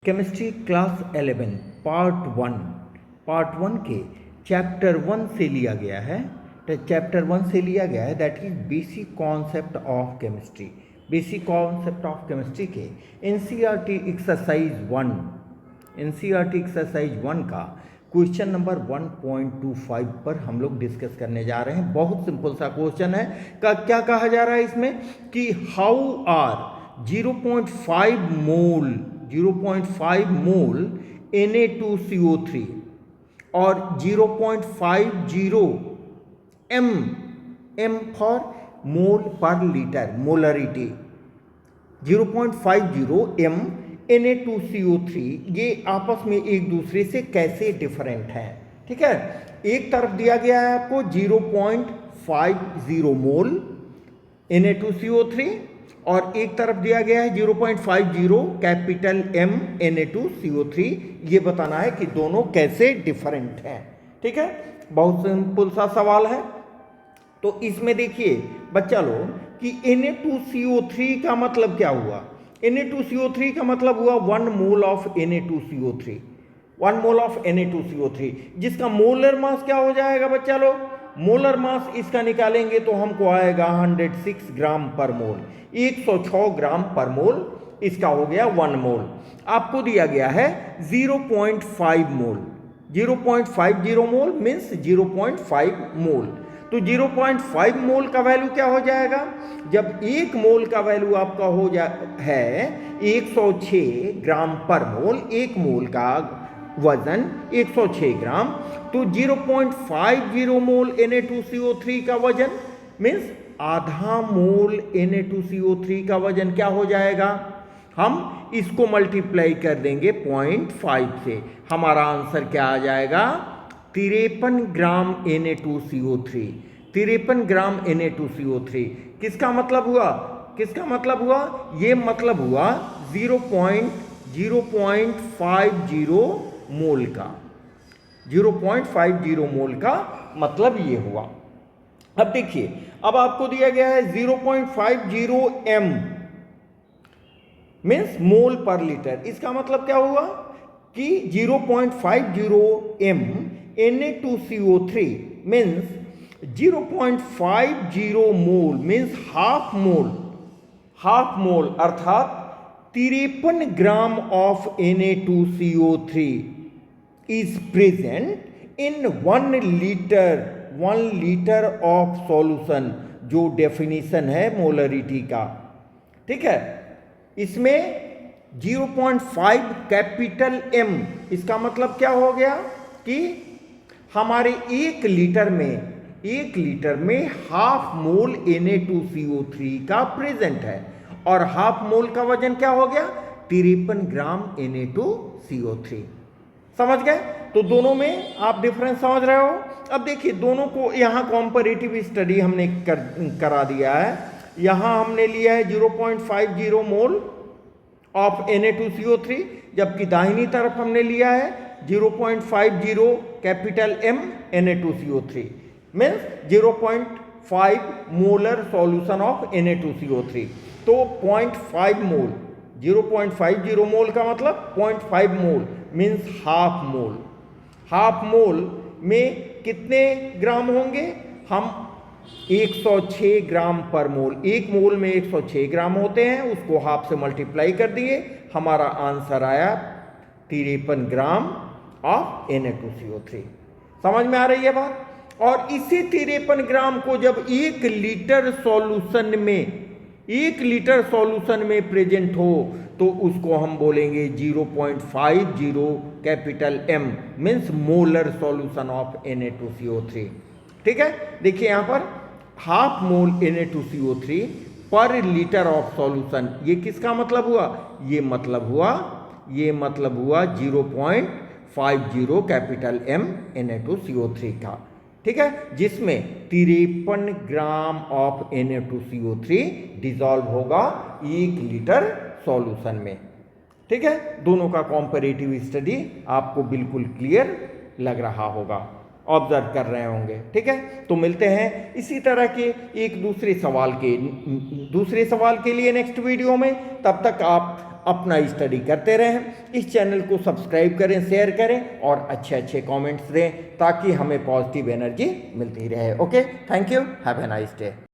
Chemistry class 11 part one के chapter 1 से लिया गया है। चैप्टर 1 से लिया गया है that is basic concept of chemistry. Basic concept of chemistry के एनसीईआरटी एक्सरसाइज 1 का क्वेश्चन नंबर 1.25 पर हम लोग डिस्कस करने जा रहे हैं। बहुत सिंपल सा क्वेश्चन है। क्या कहा जा रहा है इसमें कि हाउ आर 0.5 मोल Na2CO3 और 0.50 m फॉर मोल पर लीटर मोलरिटी 0.50 m Na2CO3 ये आपस में एक दूसरे से कैसे डिफरेंट हैं। ठीक है, एक तरफ दिया गया है आपको 0.50 मोल Na2CO3 और एक तरफ दिया गया है 0.50 कैपिटल M Na2CO3। ये बताना है कि दोनों कैसे डिफरेंट हैं। ठीक है, बहुत सिंपल सा सवाल है। तो इसमें देखिए बच्चा लोग कि Na2CO3 का मतलब क्या हुआ। Na2CO3 का मतलब हुआ 1 mole of Na2CO3, 1 mole of Na2CO3 जिसका मोलर मास क्या हो जाएगा बच्चा लोग। मोलर मास इसका निकालेंगे तो हमको आएगा 106 ग्राम पर मोल, 106 ग्राम पर मोल। इसका हो गया 1 मोल। आपको दिया गया है 0.5 मोल, 0.50 मोल मीन्स 0.5 मोल। तो 0.5 मोल का वैल्यू क्या हो जाएगा। जब 1 मोल का वैल्यू आपका हो है 106 ग्राम पर मोल, 1 मोल का वजन 106 ग्राम, तो 0.50 मोल Na2CO3 का वजन मीन्स आधा मोल Na2CO3 का वजन क्या हो जाएगा। हम इसको मल्टीप्लाई कर देंगे 0.5 से, हमारा आंसर क्या आ जाएगा 53 ग्राम Na2CO3। 53 ग्राम Na2CO3 किसका मतलब हुआ, किसका मतलब हुआ, ये मतलब हुआ 0.50 मोल का, 0.50 मोल का मतलब ये हुआ। अब देखिए, अब आपको दिया गया है 0.50 m मीन्स मोल पर लीटर। इसका मतलब क्या हुआ कि 0.50 m Na2CO3 मीन्स 0.50 मोल मीन्स हाफ मोल अर्थात 53 gram of Na2CO3 is present in 1 litre of solution, जो डेफिनेशन है मोलरिटी का। ठीक है, इसमें 0.5 कैपिटल M, इसका मतलब क्या हो गया कि हमारे 1 लीटर में हाफ मोल Na2CO3 का प्रेजेंट है और हाफ मोल का वजन क्या हो गया 53 ग्राम Na2CO3। समझ गए। तो दोनों में आप डिफरेंस समझ रहे हो। अब देखिए दोनों को यहाँ कॉम्पैरेटिव स्टडी हमने करा दिया है। यहाँ हमने लिया है 0.50 मोल ऑफ Na2CO3, जबकि दाहिनी तरफ हमने लिया है 0.50 capital M Na2CO3 means 0.5 molar solution of Na2CO3। तो 0.5 मोल, 0.50 मोल का मतलब 0.5 मोल मीन्स हाफ मोल में कितने ग्राम होंगे, हम 106 ग्राम पर मोल, 1 मोल में 106 ग्राम होते हैं, उसको हाफ से मल्टीप्लाई कर दिए, हमारा आंसर आया 53 ग्राम ऑफ Na2CO3। समझ में आ रही है बात। और इसी 53 ग्राम को जब 1 लीटर सॉल्यूशन में प्रेजेंट हो तो उसको हम बोलेंगे 0.50 capital M means molar solution of Na2CO3। ठीक है, देखिए यहाँ पर हाफ मोल Na2CO3 पर लीटर ऑफ सॉल्यूशन, ये किसका मतलब हुआ, ये मतलब हुआ 0.50 कैपिटल M Na2CO3 का। ठीक है, जिसमें 53 ग्राम ऑफ Na2CO3 डिसॉल्व होगा 1 लीटर सॉल्यूशन में। ठीक है, दोनों का कॉम्पैरेटिव स्टडी आपको बिल्कुल क्लियर लग रहा होगा, ऑब्जर्व कर रहे होंगे। ठीक है, तो मिलते हैं इसी तरह के एक दूसरे सवाल के लिए नेक्स्ट वीडियो में। तब तक आप अपना स्टडी करते रहें। इस चैनल को सब्सक्राइब करें, शेयर करें और अच्छे अच्छे कमेंट्स दें ताकि हमें पॉजिटिव एनर्जी मिलती रहे। Okay, thank you, have a nice day.